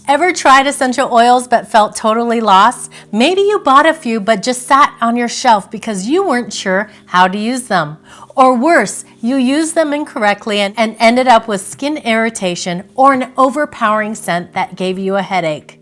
Ever tried essential oils but felt totally lost? Maybe you bought a few but just sat on your shelf because you weren't sure how to use them. Or worse, you used them incorrectly and ended up with skin irritation or an overpowering scent that gave you a headache.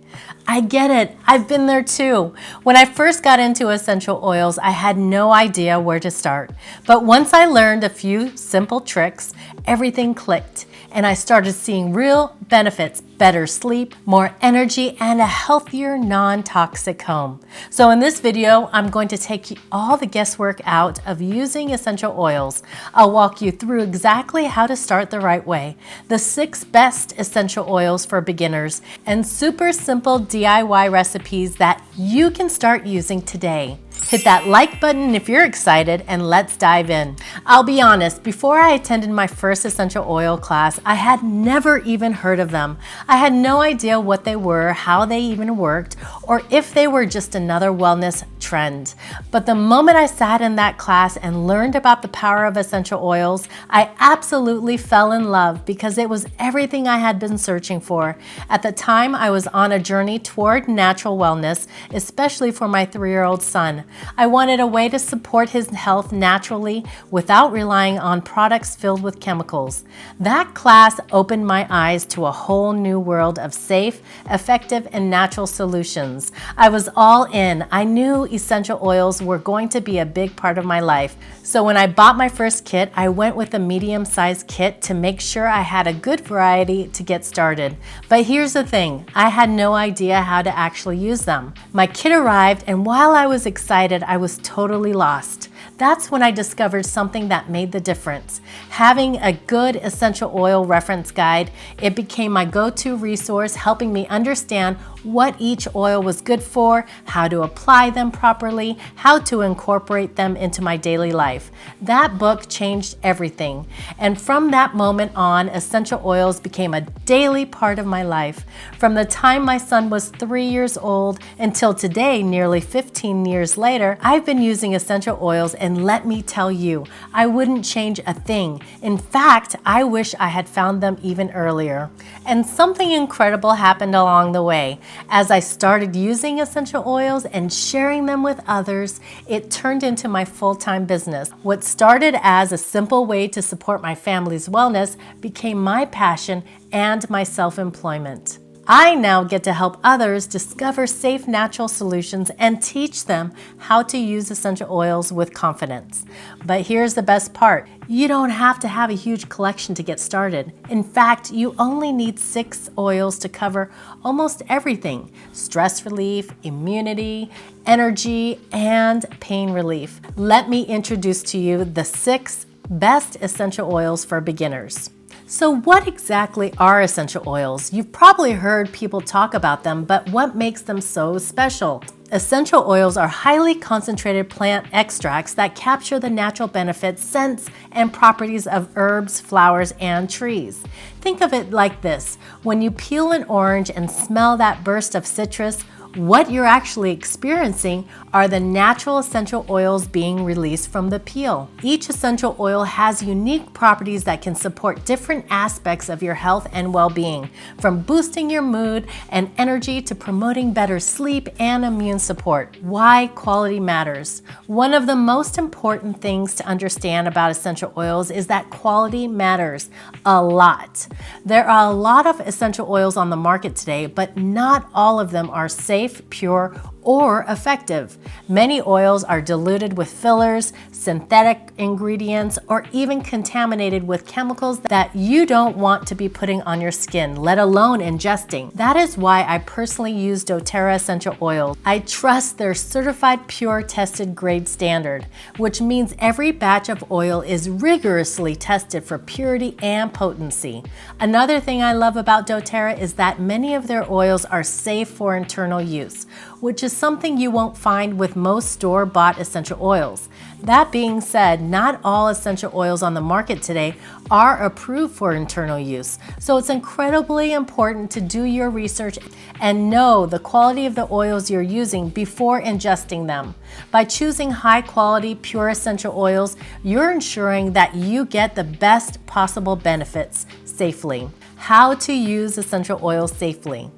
I get it. I've been there too. When I first got into essential oils, I had no idea where to start. But once I learned a few simple tricks, everything clicked and I started seeing real benefits: better sleep, more energy, and a healthier, non-toxic home. So in this video, I'm going to take all the guesswork out of using essential oils. I'll walk you through exactly how to start the right way, the 6 best essential oils for beginners, and super simple DIY recipes that you can start using today. Hit that like button if you're excited, and let's dive in. I'll be honest, before I attended my first essential oil class, I had never even heard of them. I had no idea what they were, how they even worked, or if they were just another wellness trend. But the moment I sat in that class and learned about the power of essential oils, I absolutely fell in love because it was everything I had been searching for. At the time, I was on a journey toward natural wellness, especially for my 3-year-old son. I wanted a way to support his health naturally without relying on products filled with chemicals. That class opened my eyes to a whole new world of safe, effective, and natural solutions. I was all in. I knew essential oils were going to be a big part of my life. So when I bought my first kit, I went with a medium-sized kit to make sure I had a good variety to get started. But here's the thing, I had no idea how to actually use them. My kit arrived, and while I was excited, I was totally lost. That's when I discovered something that made the difference. Having a good essential oil reference guide, it became my go-to resource, helping me understand what each oil was good for, how to apply them properly, how to incorporate them into my daily life. That book changed everything. And from that moment on, essential oils became a daily part of my life. From the time my son was 3 years old until today, nearly 15 years later, I've been using essential oils, and let me tell you, I wouldn't change a thing. In fact, I wish I had found them even earlier. And something incredible happened along the way. As I started using essential oils and sharing them with others, it turned into my full-time business. What started as a simple way to support my family's wellness became my passion and my self-employment. I now get to help others discover safe, natural solutions and teach them how to use essential oils with confidence. But here's the best part. You don't have to have a huge collection to get started. In fact, you only need 6 oils to cover almost everything: stress relief, immunity, energy, and pain relief. Let me introduce to you the 6 best essential oils for beginners. So what exactly are essential oils? You've probably heard people talk about them, but what makes them so special? Essential oils are highly concentrated plant extracts that capture the natural benefits, scents, and properties of herbs, flowers, and trees. Think of it like this. When you peel an orange and smell that burst of citrus, what you're actually experiencing are the natural essential oils being released from the peel. Each essential oil has unique properties that can support different aspects of your health and well-being, from boosting your mood and energy to promoting better sleep and immune support. Why quality matters. One of the most important things to understand about essential oils is that quality matters a lot. There are a lot of essential oils on the market today, but not all of them are safe, pure, or effective. Many oils are diluted with fillers, synthetic ingredients, or even contaminated with chemicals that you don't want to be putting on your skin, let alone ingesting. That is why I personally use doTERRA essential oils. I trust their certified pure tested grade standard, which means every batch of oil is rigorously tested for purity and potency. Another thing I love about doTERRA is that many of their oils are safe for internal use, which is something you won't find with most store-bought essential oils. That being said, not all essential oils on the market today are approved for internal use, so it's incredibly important to do your research and know the quality of the oils you're using before ingesting them. By choosing high-quality, pure essential oils, you're ensuring that you get the best possible benefits safely. How to use essential oils safely.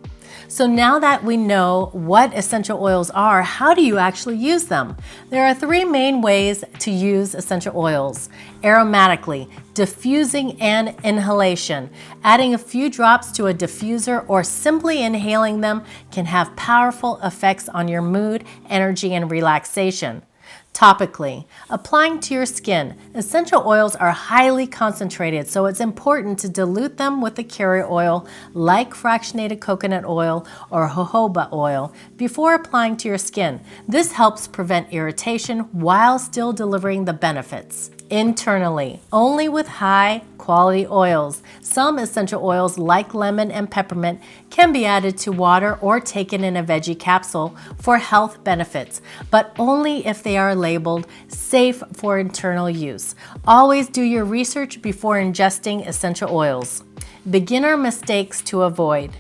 So now that we know what essential oils are, how do you actually use them? There are three main ways to use essential oils: aromatically, diffusing, and inhalation. Adding a few drops to a diffuser or simply inhaling them can have powerful effects on your mood, energy, and relaxation. Topically, applying to your skin. Essential oils are highly concentrated, so it's important to dilute them with a carrier oil like fractionated coconut oil or jojoba oil before applying to your skin. This helps prevent irritation while still delivering the benefits. Internally, only with high quality oils. Some essential oils like lemon and peppermint can be added to water or taken in a veggie capsule for health benefits, but only if they are labeled safe for internal use. Always do your research before ingesting essential oils. Beginner mistakes to avoid.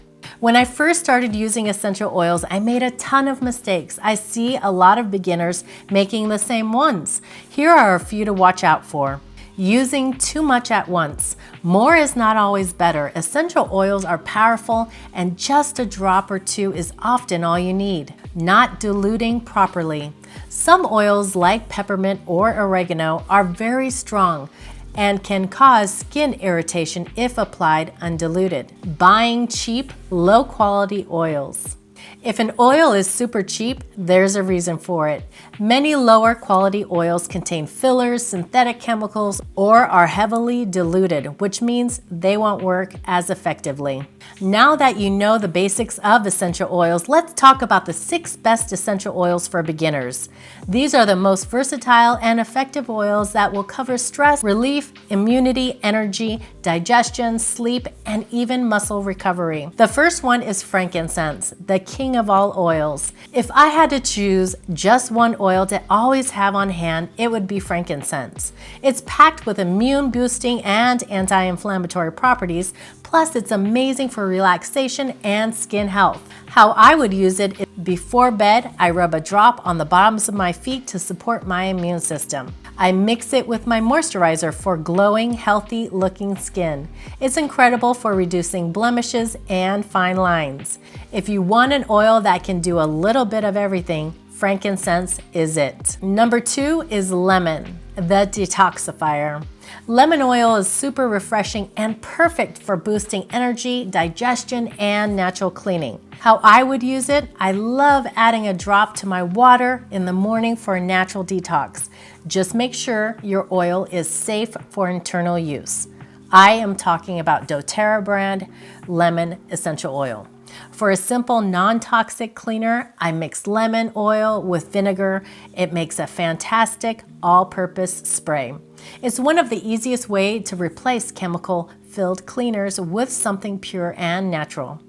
When I first started using essential oils, I made a ton of mistakes. I see a lot of beginners making the same ones. Here are a few to watch out for. Using too much at once. More is not always better. Essential oils are powerful, and just a drop or two is often all you need. Not diluting properly. Some oils like peppermint or oregano are very strong and can cause skin irritation if applied undiluted. Buying cheap, low-quality oils. If an oil is super cheap, there's a reason for it. Many lower quality oils contain fillers, synthetic chemicals, or are heavily diluted, which means they won't work as effectively. Now that you know the basics of essential oils, let's talk about the 6 best essential oils for beginners. These are the most versatile and effective oils that will cover stress relief, immunity, energy, digestion, sleep, and even muscle recovery. The first one is frankincense, the king of all oils. If I had to choose just one oil to always have on hand, it would be frankincense. It's packed with immune boosting and anti-inflammatory properties, plus it's amazing for relaxation and skin health. How I would use it is before bed, I rub a drop on the bottoms of my feet to support my immune system. I mix it with my moisturizer for glowing, healthy looking skin. It's incredible for reducing blemishes and fine lines. If you want an oil that can do a little bit of everything, frankincense is it. Number 2 is lemon, the detoxifier. Lemon oil is super refreshing and perfect for boosting energy, digestion, and natural cleaning. How I would use it: I love adding a drop to my water in the morning for a natural detox. Just make sure your oil is safe for internal use. I am talking about doTERRA brand lemon essential oil. For a simple non-toxic cleaner, I mix lemon oil with vinegar. It makes a fantastic all-purpose spray. It's one of the easiest ways to replace chemical-filled cleaners with something pure and natural.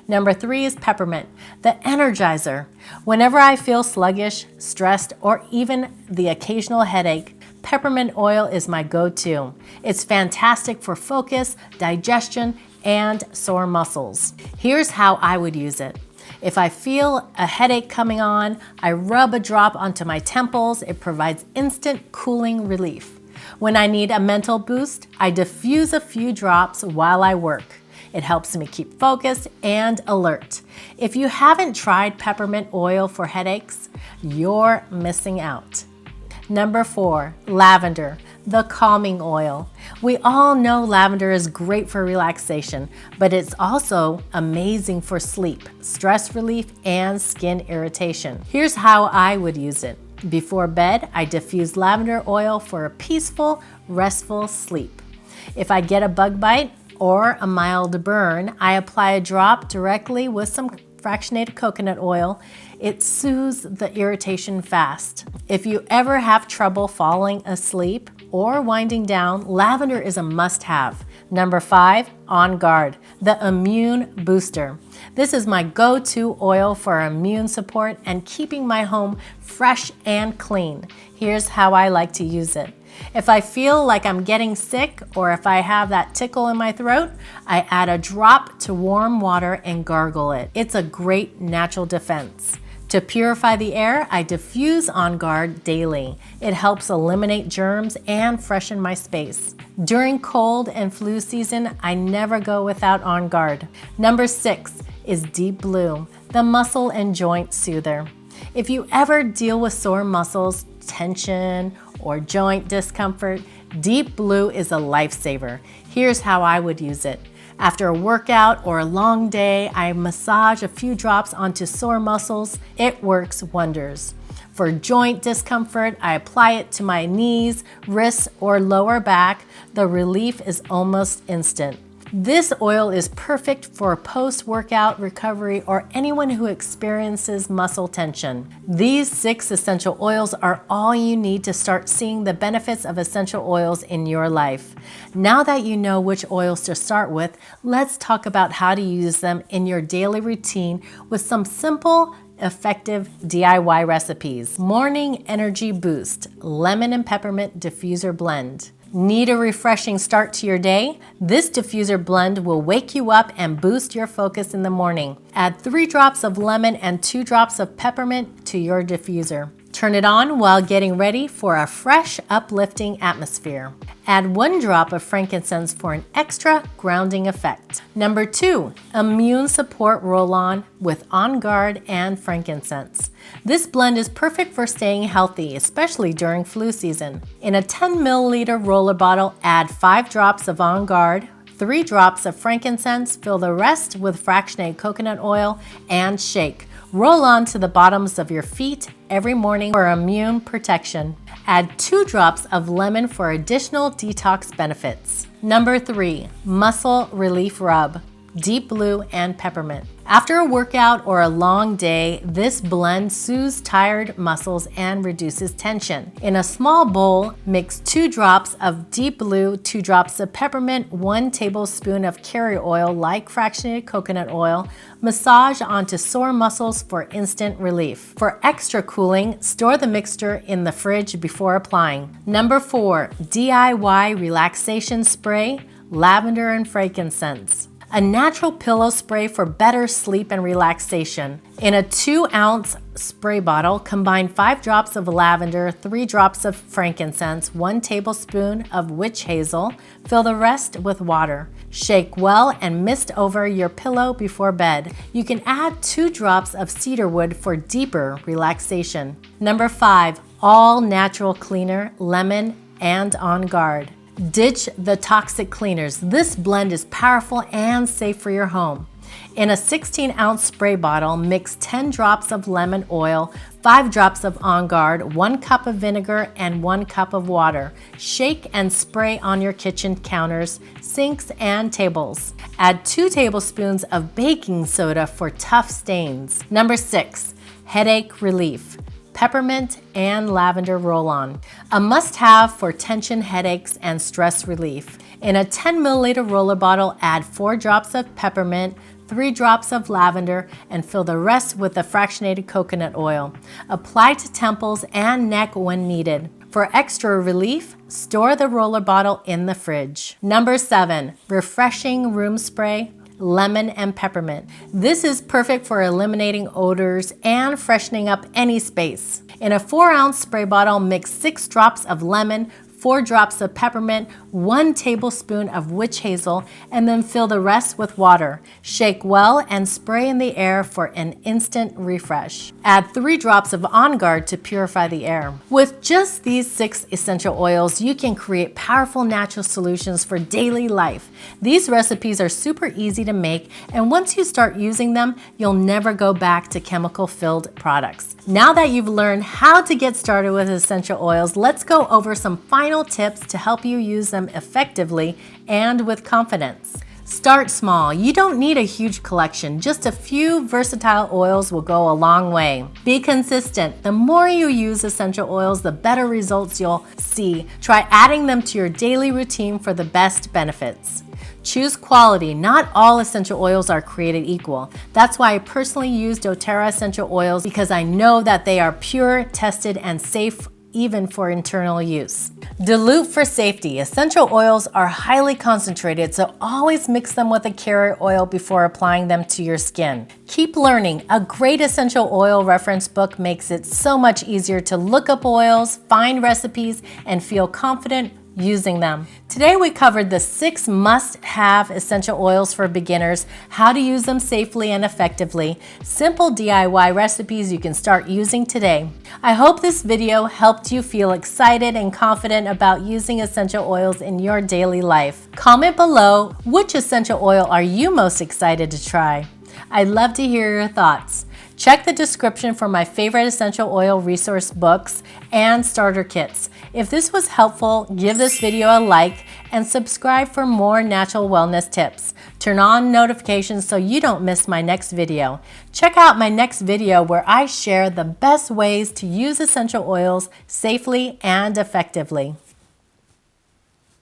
Number 3 is peppermint, the energizer. Whenever I feel sluggish, stressed, or even the occasional headache, peppermint oil is my go-to. It's fantastic for focus, digestion, and sore muscles. Here's how I would use it. If I feel a headache coming on, I rub a drop onto my temples. It provides instant cooling relief. When I need a mental boost, I diffuse a few drops while I work. It helps me keep focused and alert. If you haven't tried peppermint oil for headaches, you're missing out. Number 4, lavender, the calming oil. We all know lavender is great for relaxation, but it's also amazing for sleep, stress relief, and skin irritation. Here's how I would use it. Before bed, I diffuse lavender oil for a peaceful, restful sleep. If I get a bug bite or a mild burn, I apply a drop directly with some fractionated coconut oil. It soothes the irritation fast. If you ever have trouble falling asleep or winding down, lavender is a must-have. Number 5, On Guard, the immune booster. This is my go-to oil for immune support and keeping my home fresh and clean. Here's how I like to use it. If I feel like I'm getting sick or if I have that tickle in my throat, I add a drop to warm water and gargle it. It's a great natural defense. To purify the air, I diffuse On Guard daily. It helps eliminate germs and freshen my space. During cold and flu season, I never go without On Guard. Number 6 is Deep Blue, the muscle and joint soother. If you ever deal with sore muscles, tension, or joint discomfort, Deep Blue is a lifesaver. Here's how I would use it. After a workout or a long day, I massage a few drops onto sore muscles. It works wonders. For joint discomfort, I apply it to my knees, wrists, or lower back. The relief is almost instant. This oil is perfect for post-workout recovery or anyone who experiences muscle tension. These 6 essential oils are all you need to start seeing the benefits of essential oils in your life. Now that you know which oils to start with, let's talk about how to use them in your daily routine with some simple, effective DIY recipes. Morning Energy Boost Lemon and Peppermint Diffuser Blend. Need a refreshing start to your day? This diffuser blend will wake you up and boost your focus in the morning. Add 3 drops of lemon and 2 drops of peppermint to your diffuser. Turn it on while getting ready for a fresh, uplifting atmosphere. Add 1 drop of frankincense for an extra grounding effect. Number 2, Immune Support Roll-On with On Guard and frankincense. This blend is perfect for staying healthy, especially during flu season. In a 10 milliliter roller bottle, add 5 drops of On Guard, 3 drops of frankincense, fill the rest with fractionated coconut oil, and shake. Roll on to the bottoms of your feet every morning for immune protection. Add 2 drops of lemon for additional detox benefits. Number 3, Muscle Relief Rub, Deep Blue and Peppermint. After a workout or a long day, this blend soothes tired muscles and reduces tension. In a small bowl, mix 2 drops of Deep Blue, 2 drops of peppermint, 1 tablespoon of carrier oil like fractionated coconut oil. Massage onto sore muscles for instant relief. For extra cooling, store the mixture in the fridge before applying. Number 4, DIY Relaxation Spray, Lavender and Frankincense. A natural pillow spray for better sleep and relaxation. In a 2-ounce spray bottle, combine 5 drops of lavender, 3 drops of frankincense, 1 tablespoon of witch hazel. Fill the rest with water. Shake well and mist over your pillow before bed. You can add 2 drops of cedarwood for deeper relaxation. Number 5, All Natural Cleaner, Lemon and On Guard. Ditch the toxic cleaners. This blend is powerful and safe for your home. In a 16-ounce spray bottle, mix 10 drops of lemon oil, 5 drops of On Guard, 1 cup of vinegar, and 1 cup of water. Shake and spray on your kitchen counters, sinks, and tables. Add 2 tablespoons of baking soda for tough stains. Number 6, Headache Relief, Peppermint and Lavender Roll-On. A must-have for tension, headaches, and stress relief. In a 10 milliliter roller bottle, add 4 drops of peppermint, 3 drops of lavender, and fill the rest with the fractionated coconut oil. Apply to temples and neck when needed. For extra relief, store the roller bottle in the fridge. Number 7, Refreshing Room Spray, Lemon and Peppermint. This is perfect for eliminating odors and freshening up any space. In a 4-ounce spray bottle, mix 6 drops of lemon, 4 drops of peppermint, 1 tablespoon of witch hazel, and then fill the rest with water. Shake well and spray in the air for an instant refresh. Add 3 drops of On Guard to purify the air. With just these 6 essential oils, you can create powerful natural solutions for daily life. These recipes are super easy to make, and once you start using them, you'll never go back to chemical-filled products. Now that you've learned how to get started with essential oils, let's go over some final tips to help you use them effectively and with confidence. Start small. You don't need a huge collection. Just a few versatile oils will go a long way. Be consistent. The more you use essential oils, the better results you'll see. Try adding them to your daily routine for the best benefits. Choose quality. Not all essential oils are created equal. That's why I personally use doTERRA essential oils, because I know that they are pure, tested, and safe even for internal use. Dilute for safety. Essential oils are highly concentrated, so always mix them with a carrier oil before applying them to your skin. Keep learning. A great essential oil reference book makes it so much easier to look up oils, find recipes, and feel confident using them. Today we covered the 6 must-have essential oils for beginners, how to use them safely and effectively, simple DIY recipes you can start using today. I hope this video helped you feel excited and confident about using essential oils in your daily life. Comment below, which essential oil are you most excited to try? I'd love to hear your thoughts. Check the description for my favorite essential oil resource books and starter kits. If this was helpful, give this video a like and subscribe for more natural wellness tips. Turn on notifications so you don't miss my next video. Check out my next video where I share the best ways to use essential oils safely and effectively.